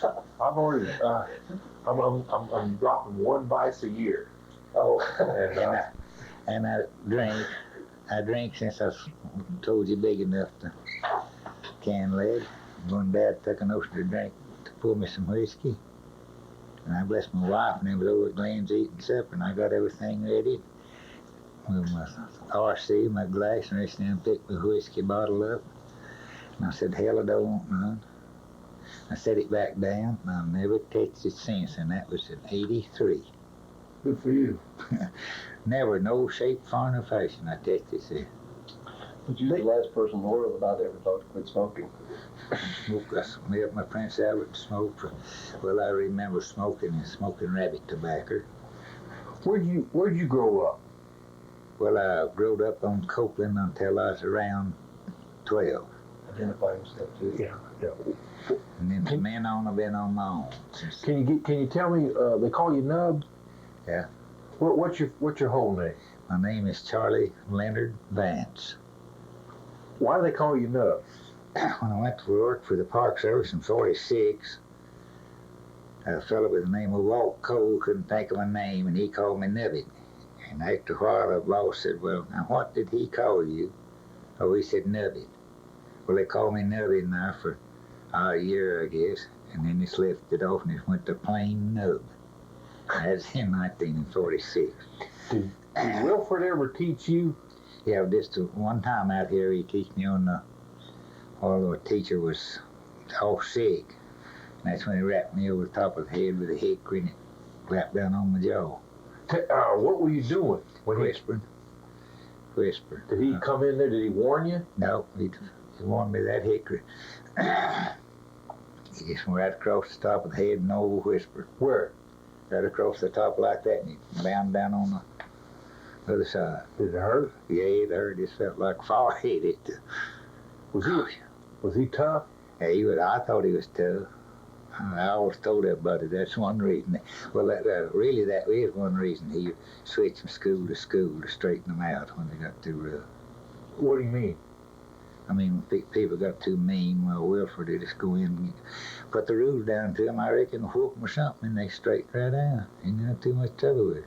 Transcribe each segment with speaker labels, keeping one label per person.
Speaker 1: I've already, I'm dropping one vice a year.
Speaker 2: Oh,
Speaker 1: And,
Speaker 3: And I drink since I told you big enough to can leg. When Dad took a notion to drink to pour me some whiskey. And I blessed my wife, and they was over at Glenn's eating supper, and I got everything ready with my RC, my glass, and everything. I picked my whiskey bottle up, and I said, hell, I don't want none. I set it back down, and I've never touched it since, and that was in '83.
Speaker 2: good for you.
Speaker 3: Never, no shape, form, or fashion, I touched it since.
Speaker 2: But you're the last person in the world that I'd ever thought to quit smoking.
Speaker 3: Me up my Prince Albert smoked. Well, I remember smoking rabbit tobacco.
Speaker 1: where'd you grow up?
Speaker 3: Well, I growed up on Copeland until I was around 12.
Speaker 2: Identify yourself too.
Speaker 1: Yeah.
Speaker 3: And then from then on, I've been on my own.
Speaker 1: Can you tell me, they call you Nub?
Speaker 3: Yeah.
Speaker 1: What's your whole name?
Speaker 3: My name is Charlie Leonard Vance.
Speaker 1: Why do they call you Nub?
Speaker 3: When I went to work for the Park Service in '46, a fellow by the name of Walt Cole couldn't think of a name, and he called me Nubbin. And after a while, the boss said, well, now what did he call you? Oh, he said Nubbin. Well, they called me Nubbin now for a year, I guess, and then they left it off and it went to plain Nub. That's in 1946.
Speaker 1: Did Wilford ever teach you?
Speaker 3: Yeah, just one time out here, he taught me on the, although a teacher was off sick. And that's when he wrapped me over the top of the head with a hickory and it clapped down on my jaw.
Speaker 1: What were you doing?
Speaker 3: Whispering.
Speaker 1: Did he come in there? Did he warn you?
Speaker 3: No, he warned me that hickory. He just went right across the top of the head and no whisper.
Speaker 1: Where?
Speaker 3: Right across the top like that, and he bound down on the other side.
Speaker 1: Did it hurt?
Speaker 3: Yeah, it hurt. It felt like fire hit it.
Speaker 1: Was he tough?
Speaker 3: Yeah, I thought he was tough. I always told everybody that's one reason. Well, that is one reason he switched from school to straighten them out when they got too rough.
Speaker 1: What do you mean?
Speaker 3: I mean, when people got too mean, well, Wilford would just go in and put the rules down to them, I reckon, whoop them or something, and they straightened right out. Ain't got too much trouble with it.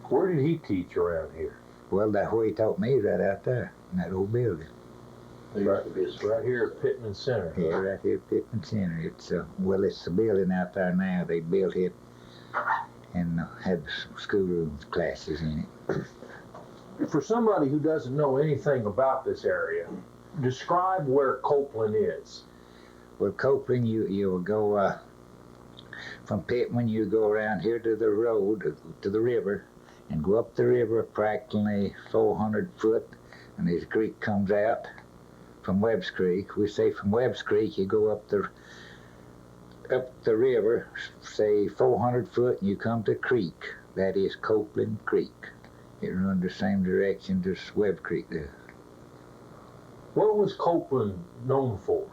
Speaker 1: Where did he teach around here?
Speaker 3: Well, that's where he taught me, right out there, in that old building.
Speaker 1: Right here at Pittman Center.
Speaker 3: Yeah, right here at Pittman Center. It's it's a building out there now. They built it and had schoolroom classes in it.
Speaker 1: For somebody who doesn't know anything about this area, describe where Copeland is.
Speaker 3: Well, Copeland, you will go from Pittman, you go around here to the road, to the river, and go up the river practically 400 foot, and this creek comes out from Webb's Creek. We say from Webb's Creek, you go up the river, say 400 foot, and you come to a creek. That is Copeland Creek. It runs the same direction as Webb Creek does.
Speaker 1: What was Copeland known for?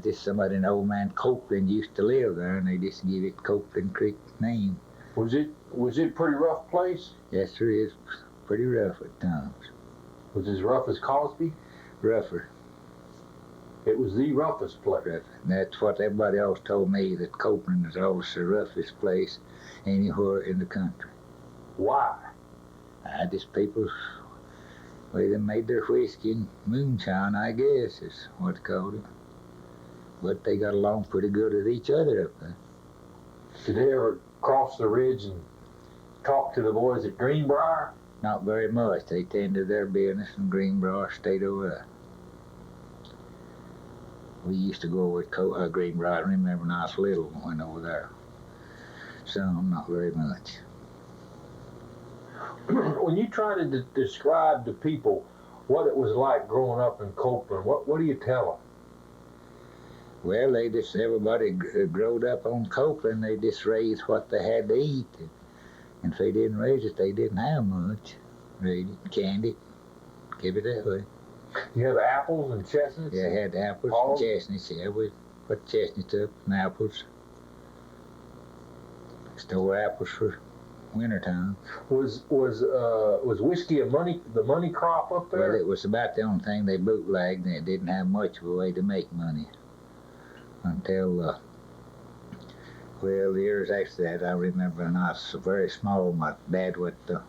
Speaker 3: Just somebody, an old man Copeland used to live there, and they just give it Copeland Creek name.
Speaker 1: Was it a pretty rough place?
Speaker 3: Yes, sir, it's pretty rough at times.
Speaker 1: Was it as rough as Cosby?
Speaker 3: Rougher.
Speaker 1: It was the roughest place.
Speaker 3: Rougher. That's what everybody else told me, that Copeland is always the roughest place anywhere in the country.
Speaker 1: Why?
Speaker 3: Just people, well, they made their whiskey and moonshine, I guess, is what they called it. But they got along pretty good with each other up there.
Speaker 1: Did they ever cross the ridge and talk to the boys at Greenbrier?
Speaker 3: Not very much. They tended their business, and Greenbrier stayed over there. We used to go with Greenbrier. I remember when I was little, went over there. Some, not very much.
Speaker 1: When you try to describe to people what it was like growing up in Copeland, what do you tell them?
Speaker 3: Well, everybody growed up on Copeland. They just raised what they had to eat. And if they didn't raise it, they didn't have much. Raised it, canned it, kept it that way.
Speaker 1: You have apples and chestnuts?
Speaker 3: Yeah, I had apples and chestnuts. Yeah, we put chestnuts up and apples. Store apples for wintertime.
Speaker 1: Was whiskey the money crop up there?
Speaker 3: Well, it was about the only thing they bootlegged, and it didn't have much of a way to make money until Well, the years after that, I remember when I was very small, my dad went to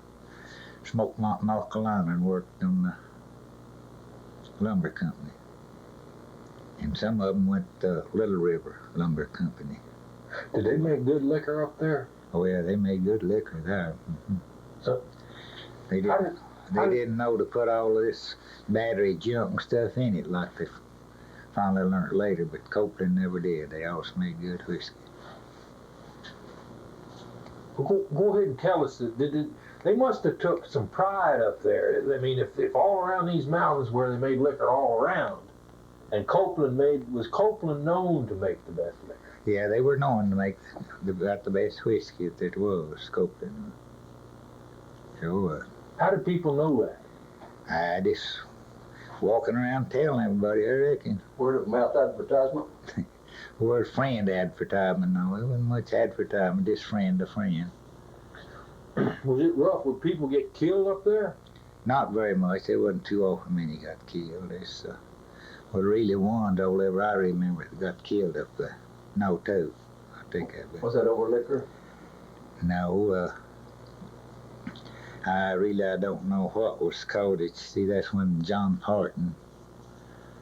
Speaker 3: Smoke Mountain, North Carolina, and worked on the lumber company. And some of them went to Little River Lumber Company.
Speaker 1: Did they make good liquor up there?
Speaker 3: Oh yeah, they made good liquor there. Mm-hmm.
Speaker 1: So,
Speaker 3: They didn't know to put all of this battery junk and stuff in it like they finally learned later, but Copeland never did. They always made good whiskey.
Speaker 1: Go ahead and tell us, they must have took some pride up there. I mean, if all around these mountains where they made liquor all around, and was Copeland known to make the best liquor?
Speaker 3: Yeah, they were known to make the best whiskey that there was, Copeland. Sure was.
Speaker 1: How did people know that?
Speaker 3: I just walking around telling everybody, I reckon.
Speaker 2: Word of mouth advertisement?
Speaker 3: Word friend advertisement, no, it wasn't much advertisement, just friend to friend.
Speaker 1: Was it rough? Would people get killed up there?
Speaker 3: Not very much. There wasn't too often many got killed. It's well, really one though ever I remember that got killed up there. No, two. I think that was.
Speaker 2: Was that over liquor?
Speaker 3: No, I don't know what was called it. See, that's when John Parton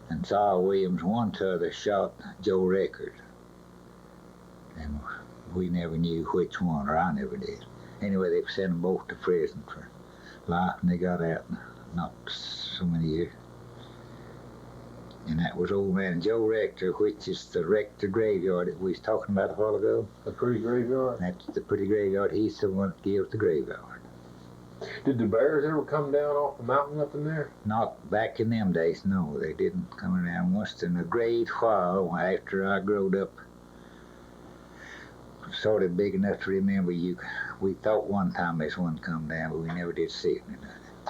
Speaker 3: and Saul Williams, one to other, shot Joe Record. And we never knew which one, or I never did. Anyway, they sent them both to prison for life, and they got out in not so many years. And that was old man Joe Rector, which is the Rector graveyard that we was talking about a while ago.
Speaker 1: The pretty graveyard?
Speaker 3: That's the pretty graveyard. He's the one that gave the graveyard.
Speaker 1: Did the bears ever come down off the mountain up in there?
Speaker 3: Not back in them days, no. They didn't come around once in a great while after I growed up. Sort of big enough to remember we thought one time this one come down, but we never did see it.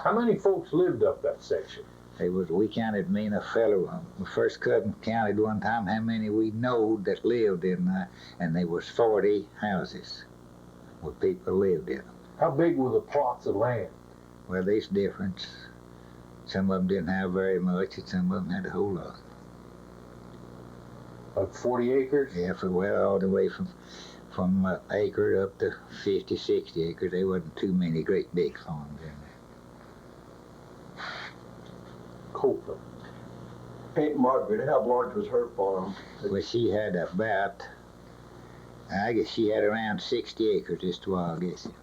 Speaker 1: How many folks lived up that section?
Speaker 3: We counted, me and a fellow, the first cousin counted one time how many we knowed that lived in there, and there was 40 houses where people lived in them.
Speaker 1: How big were the plots of land?
Speaker 3: Well, there's difference. Some of them didn't have very much, and some of them had a whole lot.
Speaker 1: Like 40 acres?
Speaker 3: Yeah, all the way from acre up to 50, 60 acres. There wasn't too many great big farms in there.
Speaker 1: Copeland.
Speaker 2: Aunt Margaret, how large was her farm?
Speaker 3: Well, she had I guess she had around 60 acres, just wild guessing.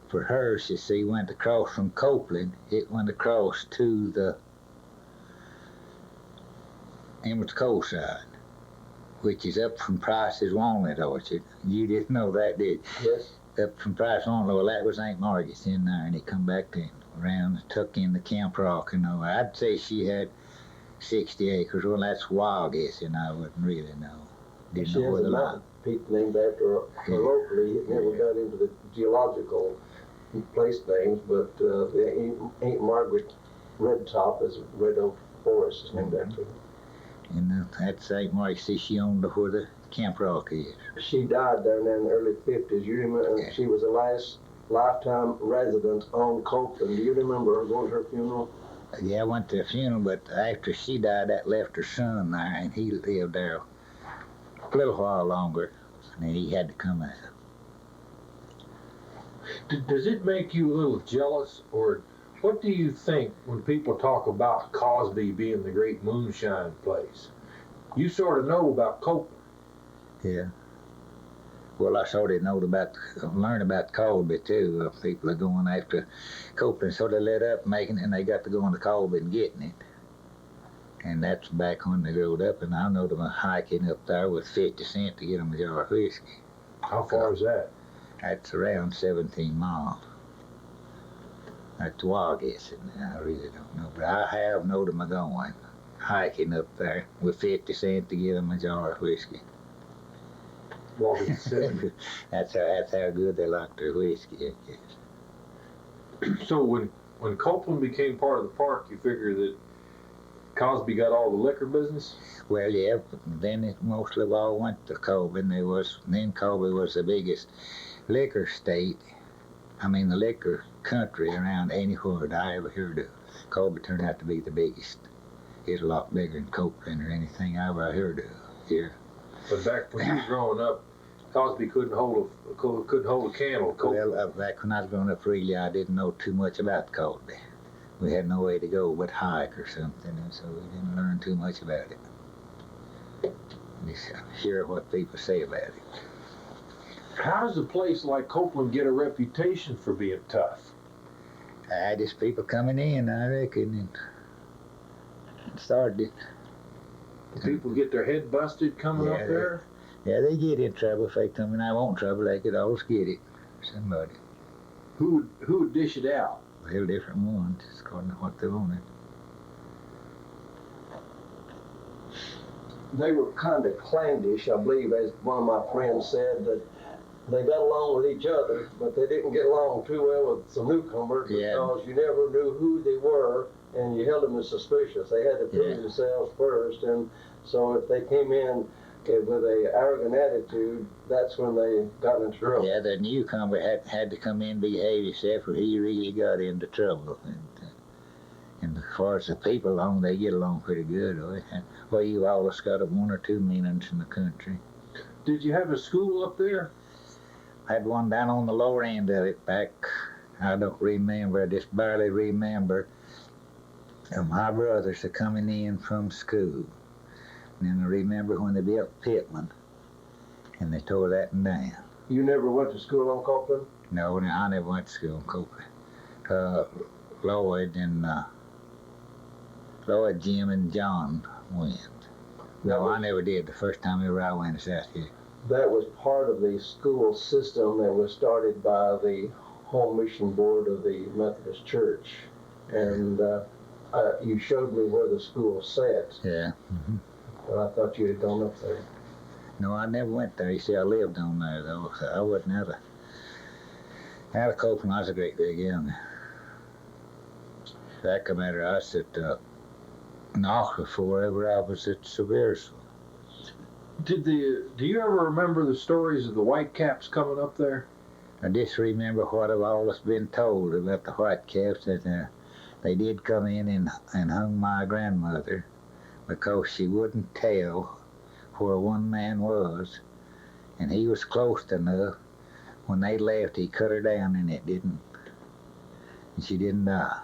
Speaker 3: For her, she went across from Copeland. It went across to the Emerald Coast side, which is up from Price's Walnut Orchard. You didn't know that, did you?
Speaker 2: Yes.
Speaker 3: Up from Price's Walnut. Well, that was Aunt Margaret's in there, and he come back around, tuck in the Camp Rock and all. I'd say she had 60 acres. Well, that's wild guessing. I wouldn't really know. Didn't know where the line.
Speaker 2: People named after her locally. It never got into the geological place names, but the Aunt Margaret Red Top is Red Oak Forest is named after her.
Speaker 3: And that's St. Mark. See, she owned where the Camp Rock is.
Speaker 2: She died down there in the early 50s. You remember?
Speaker 3: Yeah.
Speaker 2: She was the last lifetime resident on Copeland. Do you remember her going to her funeral?
Speaker 3: Yeah, I went to the funeral, but after she died, that left her son there, and he lived there a little while longer, and then he had to come out.
Speaker 1: Does it make you a little jealous, or what do you think when people talk about Cosby being the great moonshine place? You sort of know about Copeland.
Speaker 3: Yeah. Well, I sort of learn about Colby too. People are going after Copeland, so they let up making it, and they got to go into Colby and getting it. And that's back when they growed up, and I know them hiking up there with 50 cents to get them a jar of whiskey.
Speaker 1: How far is that?
Speaker 3: That's around 17 miles. That's wild guessing. I really don't know, but I have known them going hiking up there with 50 cents to get them a jar of whiskey.
Speaker 1: Walking 70.
Speaker 3: That's how good they like their whiskey, I guess.
Speaker 1: So when Copeland became part of the park, you figure that Cosby got all the liquor business?
Speaker 3: Well, yeah, then it mostly all went to Colby, and then Colby was the biggest liquor state. I mean, the liquor country around anywhere that I ever heard of. Colby turned out to be the biggest. It's a lot bigger than Copeland or anything I ever heard of here.
Speaker 1: But back when you were growing up, Cosby couldn't hold a candle.
Speaker 3: Well, back when I was growing up, really, I didn't know too much about Cosby. We had no way to go but hike or something, and so we didn't learn too much about it. Just hear what people say about it.
Speaker 1: How does a place like Copeland get a reputation for being tough?
Speaker 3: Just people coming in, I reckon, and started it.
Speaker 1: People get their head busted coming up there?
Speaker 3: They get in trouble. If they come in, I want trouble, they could always get it. Somebody.
Speaker 1: Who would dish it out?
Speaker 3: Well, different ones, according to what they wanted.
Speaker 2: They were kind of clannish, I believe, as one of my friends said, that they got along with each other, but they didn't get along too well with some newcomers because you never knew who they were, and you held them as suspicious. They had to prove themselves first, and so if they came in with a arrogant attitude, that's when they got into trouble.
Speaker 3: Yeah, the newcomer had to come in and behave himself, or he really got into trouble. And as far as the people along, they get along pretty good. Well, you always got one or two meanings in the country.
Speaker 1: Did you have a school up there?
Speaker 3: I had one down on the lower end of it back, I don't remember, I just barely remember. My brothers are coming in from school. And then I remember when they built Pittman, and they tore that one down.
Speaker 2: You never went to school on Copeland?
Speaker 3: No, I never went to school in Copeland. Lloyd, Jim, and John went. No, I never did. The first time ever I went is out here.
Speaker 2: That was part of the school system that was started by the Home Mission Board of the Methodist Church. And you showed me where the school sat.
Speaker 3: Yeah. Mm-hmm.
Speaker 2: But I thought you had gone up there.
Speaker 3: No, I never went there. You see, I lived on there, though. So I wasn't out of Copeland. I was a great big young. Fact of the matter, I was at Knox before I was at Seversville.
Speaker 1: Do you ever remember the stories of the Whitecaps coming up there?
Speaker 3: I just remember what I've always been told about the Whitecaps, that they did come in and hung my grandmother because she wouldn't tell where one man was, and he was close enough. When they left, he cut her down, and it didn't. And she didn't die.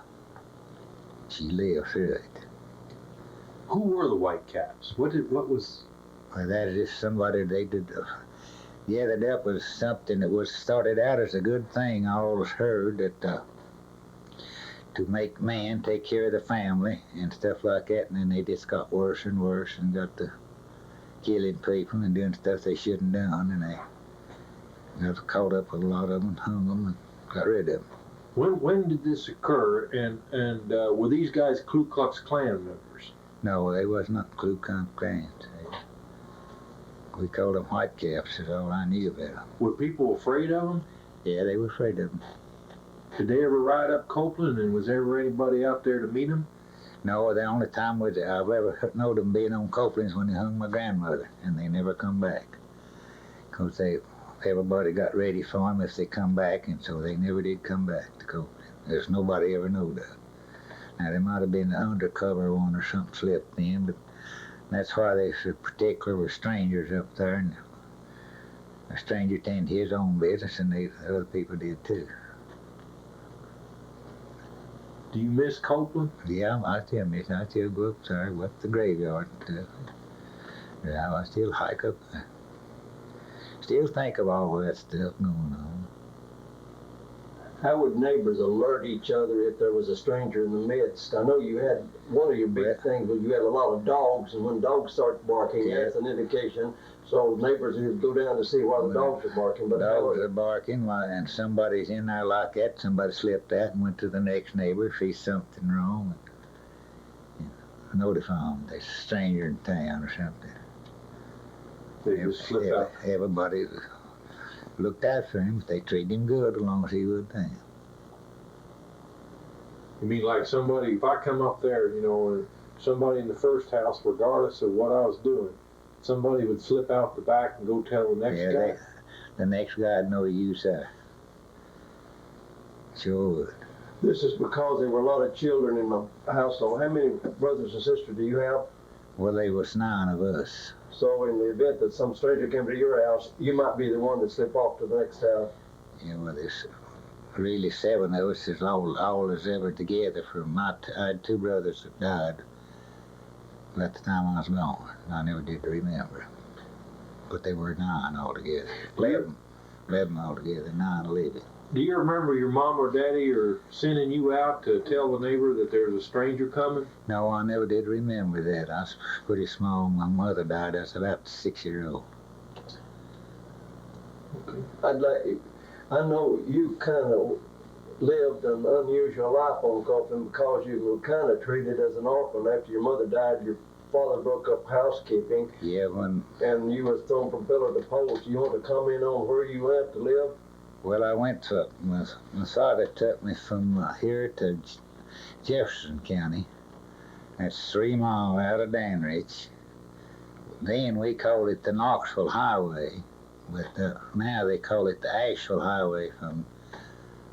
Speaker 3: She lived through it.
Speaker 1: Who were the Whitecaps? What was?
Speaker 3: Well, that is just somebody they did. That was something that was started out as a good thing. I always heard that to make man take care of the family and stuff like that, and then they just got worse and worse and got to killing people and doing stuff they shouldn't have done, and they got caught up with a lot of them, hung them, and got rid of them.
Speaker 1: When did this occur, and were these guys Ku Klux Klan members?
Speaker 3: No, they was not Ku Klux Klan. We called them Whitecaps, is all I knew about them.
Speaker 1: Were people afraid of them?
Speaker 3: Yeah, they were afraid of them.
Speaker 1: Did they ever ride up Copeland, and was ever anybody out there to meet them?
Speaker 3: No, the only time I've ever known them being on Copeland is when they hung my grandmother, and they never come back. Because everybody got ready for them if they come back, and so they never did come back to Copeland. There's nobody ever knowed of. Now, there might have been an undercover one or something slipped in, but that's why they so particular with strangers up there, and a stranger tended his own business, and the other people did too.
Speaker 1: Do you miss Copeland?
Speaker 3: Yeah, I still miss it. I still go up there, up the graveyard and stuff. Yeah, I still hike up there. Still think of all of that stuff going on.
Speaker 2: How would neighbors alert each other if there was a stranger in the midst? I know you had, one of your big things was you had a lot of dogs, and when dogs start barking, that's an indication. So neighbors would go down to see why the dogs are barking. But
Speaker 3: dogs are barking, and somebody's in there like that. Somebody slipped out and went to the next neighbor, sees something wrong, and notify them there's a stranger in town or something.
Speaker 1: They just slip out.
Speaker 3: Everybody looked after him. They treated him good as long as he would them.
Speaker 1: You mean like somebody, if I come up there, and somebody in the first house, regardless of what I was doing, somebody would slip out the back and go tell the next guy?
Speaker 3: The next guy'd know you, sir. Sure would.
Speaker 2: This is because there were a lot of children in the household. How many brothers and sisters do you have?
Speaker 3: Well, there was 9 of us.
Speaker 2: So in the event that some stranger came to your house, you might be the one that slip off to the next house.
Speaker 3: Yeah, well, there's really 7 of us is all is ever together. I had 2 brothers that died at the time I was gone. I never did remember. But they were 9 altogether. 11 altogether, 9 living.
Speaker 1: Do you remember your mom or daddy or sending you out to tell the neighbor that there's a stranger coming?
Speaker 3: No, I never did remember that. I was pretty small when my mother died. I was about 6-year-old.
Speaker 2: I know you kind of lived an unusual life on Copeland because you were kind of treated as an orphan after your mother died. Your father broke up housekeeping.
Speaker 3: Yeah,
Speaker 2: and you was thrown from pillar to post. You want to comment on where you went to live?
Speaker 3: Well, I went to, my father took me from here to Jefferson County. That's 3 miles out of Danridge. Then we called it the Knoxville Highway, but now they call it the Asheville Highway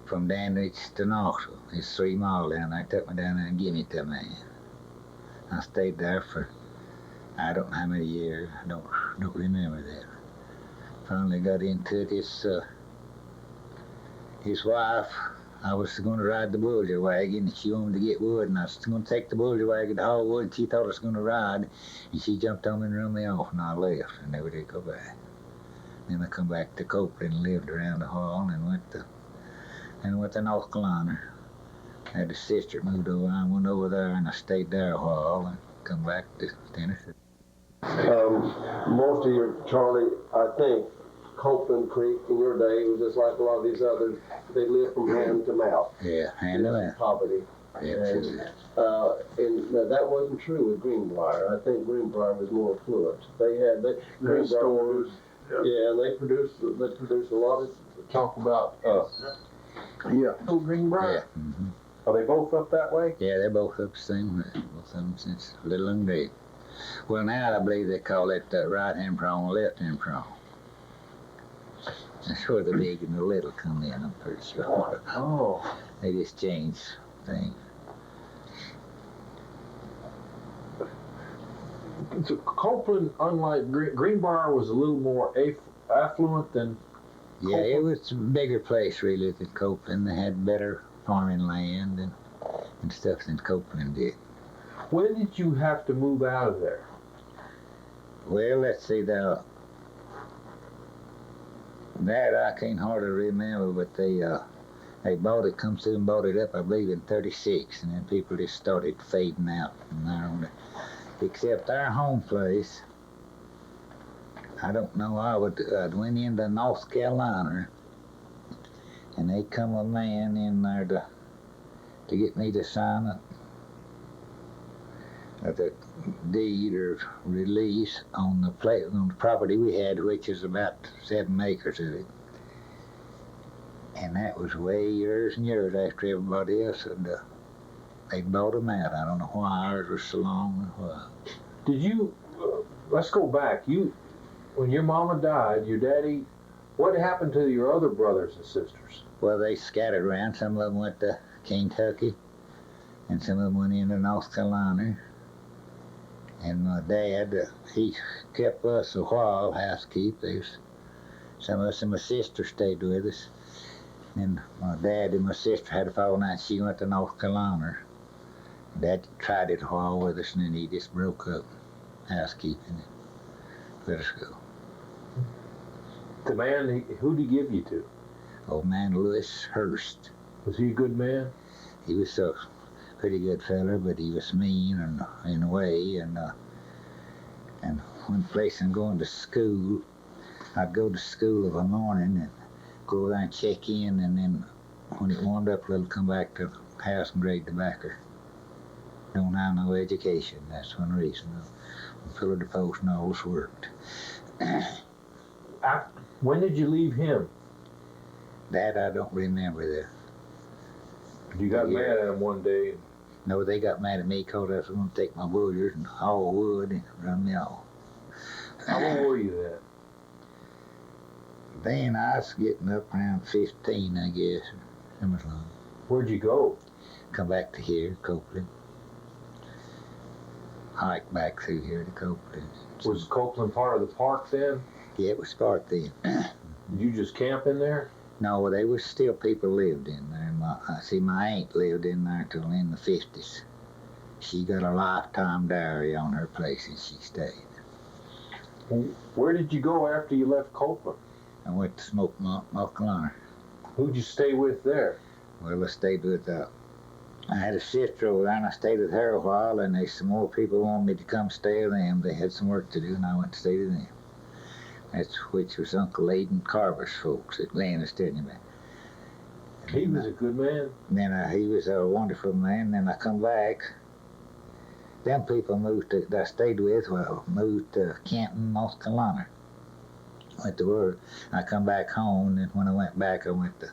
Speaker 3: from Danridge to Knoxville. It's 3 miles down there. Took me down there and gave me to me. I stayed there for I don't know how many years. I don't remember that. Finally got into it. His wife, I was going to ride the bulger wagon, and she wanted to get wood, and I was going to take the bulger wagon to haul wood, and she thought I was going to ride, and she jumped on me and run me off, and I left, and never did go back. Then I come back to Copeland and lived around a while, and went to North Carolina. I had a sister that moved over, I went over there, and I stayed there a while, and come back to Tennessee.
Speaker 2: Most of your, Charlie, I think, Copeland Creek in your day was just like a lot of these others. They lived from hand to mouth.
Speaker 3: Yeah, hand to mouth.
Speaker 2: Poverty.
Speaker 3: Yeah,
Speaker 2: and that wasn't true with Greenbrier. I think Greenbrier was more affluent. Greenbrier
Speaker 1: stores.
Speaker 2: Yeah, and they produced a lot of.
Speaker 1: Talk about Greenbrier.
Speaker 3: Yeah. Mm-hmm.
Speaker 1: Are they both up that way?
Speaker 3: Yeah, they're both up the same way. Both of them since little and big. Well, now I believe they call it right-hand prong, left-hand prong. That's where the big and the little come in, I'm pretty sure.
Speaker 1: Oh.
Speaker 3: They just change things.
Speaker 1: So Copeland, unlike Greenbrier, was a little more affluent than
Speaker 3: Yeah,
Speaker 1: Copeland?
Speaker 3: it was a bigger place really than Copeland. They had better farming land and stuff than Copeland did.
Speaker 1: When did you have to move out of there?
Speaker 3: Well, let's see now. That I can't hardly remember, but they bought it, come through and bought it up, I believe, in '36, and then people just started fading out from there on. Except our home place, I don't know, I'd went into North Carolina, and they come a man in there to get me to sign the deed or release on the property we had, which is about 7 acres of it. And that was way years and years after everybody else they'd bought them out. I don't know why ours was so long or what.
Speaker 1: Did you? Let's go back. When your mama died, your daddy. What happened to your other brothers and sisters?
Speaker 3: Well, they scattered around. Some of them went to Kentucky, and some of them went into North Carolina. And my dad, he kept us a while, housekeepers. Some of us and my sister stayed with us. And my dad and my sister had a fall night. She went to North Carolina. Dad tried it a while with us, and then he just broke up housekeeping. Let us go.
Speaker 1: The man, who'd he give you to?
Speaker 3: Old man Lewis Hurst.
Speaker 1: Was he a good man?
Speaker 3: He was a pretty good fella, but he was mean in a way. And one place I'm going to school, I'd go to school of a morning and go there and check in, and then when it warmed up a little, come back to the house and grade tobacco. Don't have no education. That's one reason. Pillar to post and always worked.
Speaker 1: When did you leave him?
Speaker 3: That I don't remember that.
Speaker 1: You got mad at him one day.
Speaker 3: No, they got mad at me because I was going to take my bulgers and haul wood and run me off.
Speaker 1: How old were you then?
Speaker 3: Then I was getting up around 15, I guess. How much longer?
Speaker 1: Where'd you go?
Speaker 3: Come back to here, Copeland. hike back through here to Copeland.
Speaker 1: Was Copeland part of the park then?
Speaker 3: Yeah, it was part then.
Speaker 1: Did you just camp in there?
Speaker 3: No, there was still people lived in there. My aunt lived in there till in the 50s. She got a lifetime dowry on her place and she stayed.
Speaker 1: Where did you go after you left Copeland?
Speaker 3: I went to Smoke Mount, North Carolina.
Speaker 1: Who'd you stay with there?
Speaker 3: Well, I stayed with, I had a sister over there and I stayed with her a while, and some more people wanted me to come stay with them. They had some work to do and I went to stay with them. Which was Uncle Aiden Carver's folks at Glennis, didn't you?
Speaker 1: He was a good man.
Speaker 3: Then he was a wonderful man. Then I come back. Them people that I stayed with, moved to Canton, North Carolina. Went to work. I come back home, and when I went back, I went to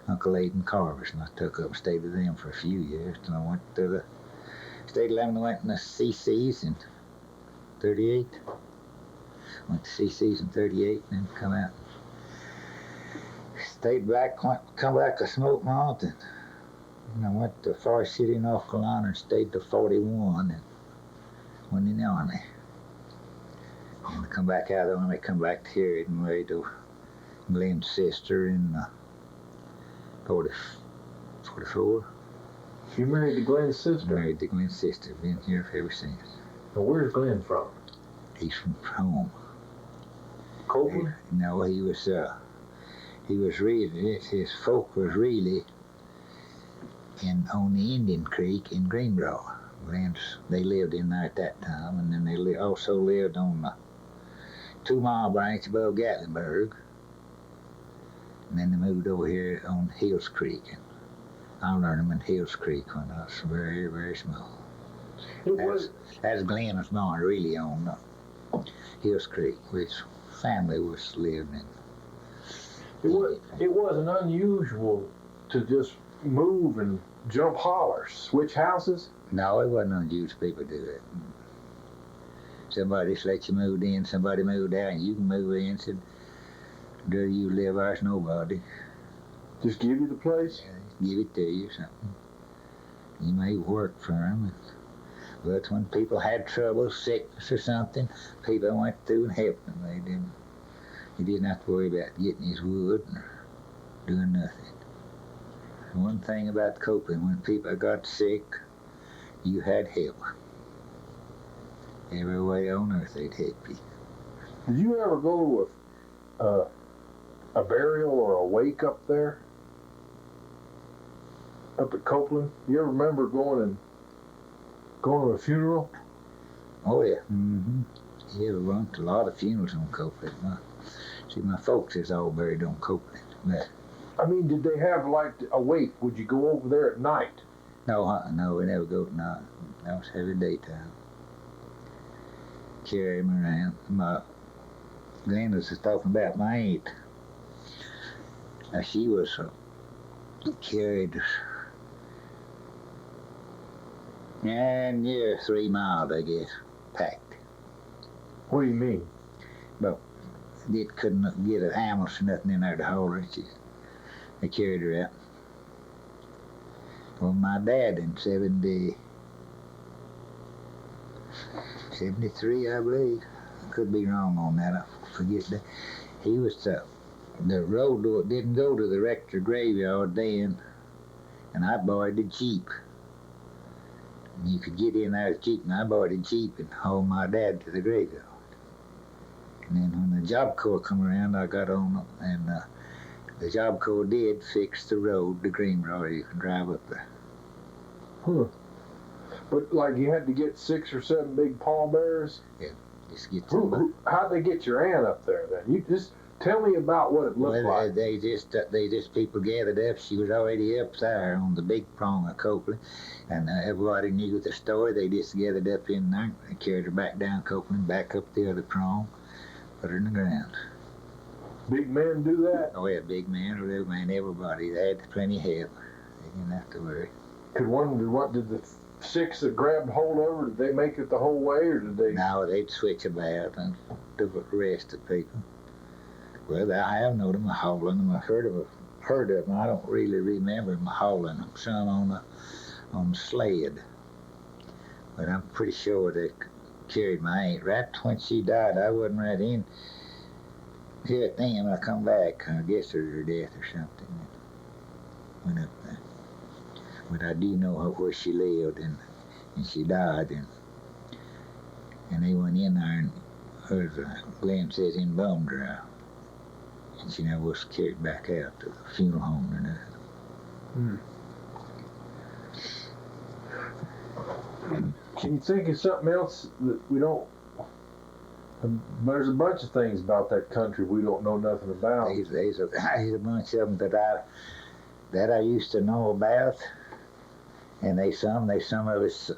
Speaker 3: Uncle Aiden Carver's, and I took up and stayed with them for a few years. And I went to the State 11, I went in the CC's in 38. Went to CC's in 38, and then come out. Stayed back, come back to Smoke Mountain. And I went to Forest City, North Carolina, and stayed to 41, and went in the Army. And I come back out of the Army, come back here and married to Glenn's sister in 44.
Speaker 1: You married to Glenn's sister?
Speaker 3: Married to Glenn's sister, been here ever since.
Speaker 1: Now, where's Glenn from?
Speaker 3: He's from home.
Speaker 1: Copeland?
Speaker 3: No, he was really, his folk was really on the Indian Creek in Greenbrier. They lived in there at that time, and then they also lived on the 2 Mile branch above Gatlinburg. And then they moved over here on Hills Creek. And I learned them in Hills Creek when I was very, very small. As Glenn was born, really on Hills Creek, which family was living in.
Speaker 1: It wasn't unusual to just move and jump hollers, switch houses?
Speaker 3: No, it wasn't unusual people do it. Somebody just let you move in, somebody moved out, and you can move in. Said, do you live there's nobody.
Speaker 1: Just give you the place?
Speaker 3: Give it to you or something. You may work for them. But when people had trouble, sickness or something, people went through and helped them. You didn't have to worry about getting his wood or doing nothing. One thing about Copeland, when people got sick, you had help. Every way on earth they'd help you.
Speaker 1: Did you ever go to a burial or a wake up there? Up at Copeland? You ever remember going to a funeral?
Speaker 3: Oh yeah. Mm-hmm. Yeah, we went to a lot of funerals on Copeland. My folks is all buried on Copeland. But,
Speaker 1: I mean, did they have like a wake? Would you go over there at night?
Speaker 3: No, we never go at night. That was every daytime. Carry him around. Glenn was just talking about my aunt. Now she was carried, and 3 miles, I guess, packed.
Speaker 1: What do you mean?
Speaker 3: Well, they couldn't get an ambulance or nothing in there to hold her. They carried her out. Well, my dad in 73, I believe. I could be wrong on that. I forget that. He was the road didn't go to the Rector graveyard then, and I borrowed the Jeep. And you could get in there with Jeep, and I borrowed the Jeep and hauled my dad to the graveyard. And then when the Job Corps come around, I got on, and the Job Corps did fix the road to Greenbrier. You can drive up there.
Speaker 1: Huh. But like you had to get 6 or 7 big pallbearers?
Speaker 3: Yeah, just get
Speaker 1: how'd they get your aunt up there then? You just tell me about what it looked like.
Speaker 3: They just people gathered up. She was already up there on the big prong of Copeland, and everybody knew the story. They just gathered up in there and carried her back down Copeland, back up the other prong, put her in the ground.
Speaker 1: Big men do that?
Speaker 3: Oh yeah, big man or little man, everybody. They had plenty of help. They didn't have to worry.
Speaker 1: Did the 6 that grabbed hold of her, did they make it the whole way, or did they?
Speaker 3: No, they'd switch about and do the rest of people. Well, I have known them hauling them. I've heard of them. I don't really remember them hauling them. Some on the sled, but I'm pretty sure that carried my aunt. Right when she died, I wasn't right in here at them. I come back. I guess it was her death or something. Went up there. But I do know where she lived, and she died, and they went in there, and hers, Glenn says, in bone dry. And she never was carried back out to the funeral home or nothing.
Speaker 1: Can you think of something else that we don't? There's a bunch of things about that country we don't know nothing about.
Speaker 3: There's a bunch of them that I used to know about, and they some of us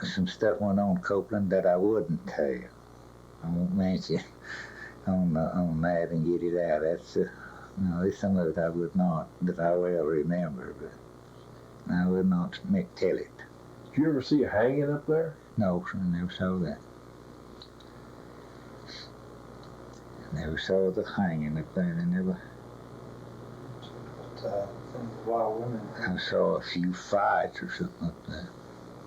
Speaker 3: some stuff went on Copeland that I wouldn't tell. I won't mention on that and get it out. That's there's some of it I would not that I will remember, but I will not tell it.
Speaker 1: Did you ever see a hanging up there?
Speaker 3: No, I never saw that. Never saw the hanging up there. They never.
Speaker 2: Wild women.
Speaker 3: I saw a few fights or something up there.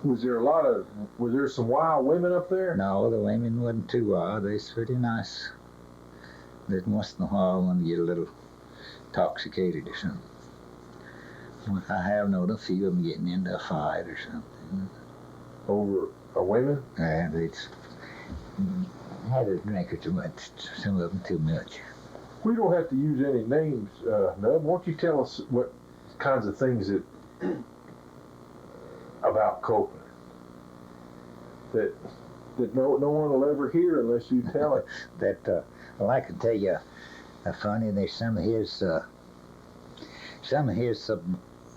Speaker 1: Was there some wild women up there?
Speaker 3: No, the women wasn't too wild. They was pretty nice. But once in a while, when you get a little intoxicated or something. I have known a few of them getting into a fight or something.
Speaker 1: Over a women?
Speaker 3: Yeah, they'd had a drink or too much. Some of them too much.
Speaker 1: We don't have to use any names, Nub. Won't you tell us what kinds of things that about Copeland that no one will ever hear unless you tell it?
Speaker 3: Well, I can tell you funny. There's some of his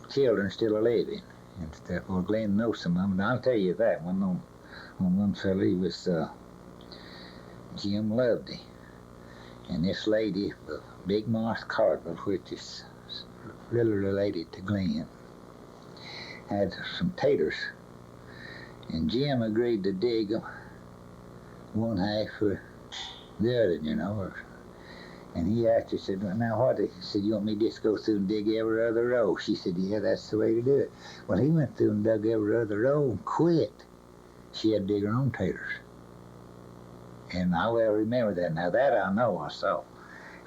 Speaker 3: children still are living and stuff. Well, Glenn knows some of them, and I'll tell you that one fella, he was Jim Loveday, and this lady, Big Moss Cardinal, which is really related to Glenn, had some taters, and Jim agreed to dig them one half for the other, and he actually said, well, now what? He said, you want me to just go through and dig every other row? She said, yeah, that's the way to do it. Well, he went through and dug every other row and quit. She had to dig her own taters. And I well remember that. Now that I know I saw.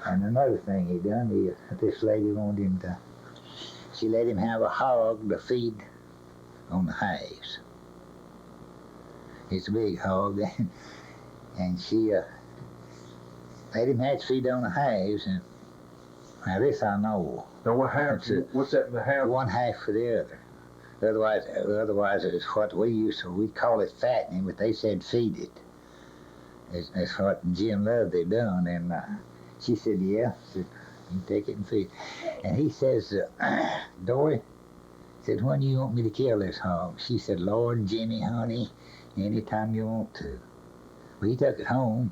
Speaker 3: And another thing he done, this lady wanted him to, she let him have a hog to feed on the hives. It's a big hog, and she let him have to feed on the hives. And now this I know.
Speaker 1: Now what's that in the half?
Speaker 3: One half for the other. Otherwise it's what we call it fattening, but they said feed it. That's what Jim Loveday done, and she said, yeah. She said, you take it and feed it. And he says, Dory, said, when do you want me to kill this hog? She said, Lord, Jimmy, honey, anytime you want to. Well, he took it home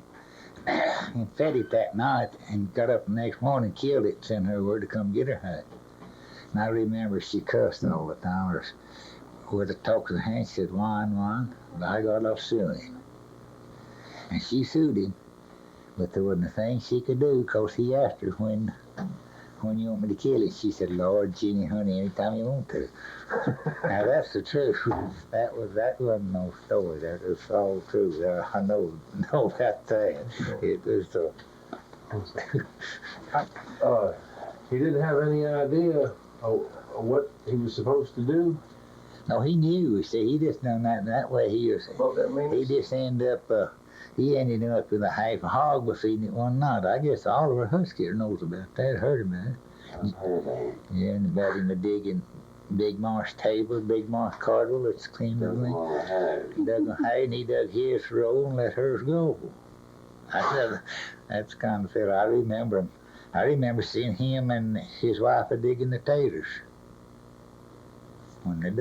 Speaker 3: and fed it that night and got up the next morning, killed it, and sent her word to come get her hut. And I remember she cussed all the time, or with a talk of the hand, she said, whine, but I got off suing him. And she sued him, but there wasn't a thing she could do, because he asked her, when you want me to kill it? She said, Lord, Jimmy, honey, anytime you want to. Now that's the truth. That wasn't no story. That was all true. I know about that. It was
Speaker 1: He didn't have any idea of what he was supposed to do.
Speaker 3: No, he knew. See, he just done that way. He just ended up. He ended up with a half a hog by feeding it one night. I guess Oliver Husker knows about that. Heard about it.
Speaker 2: I've heard that.
Speaker 3: Yeah, and about him digging Big Marsh table, Big Marsh Cardwell. It's clean. He dug a hay, and he dug his row and let hers go. That's the kind of fella I remember him. I remember seeing him and his wife digging the taters when they dug.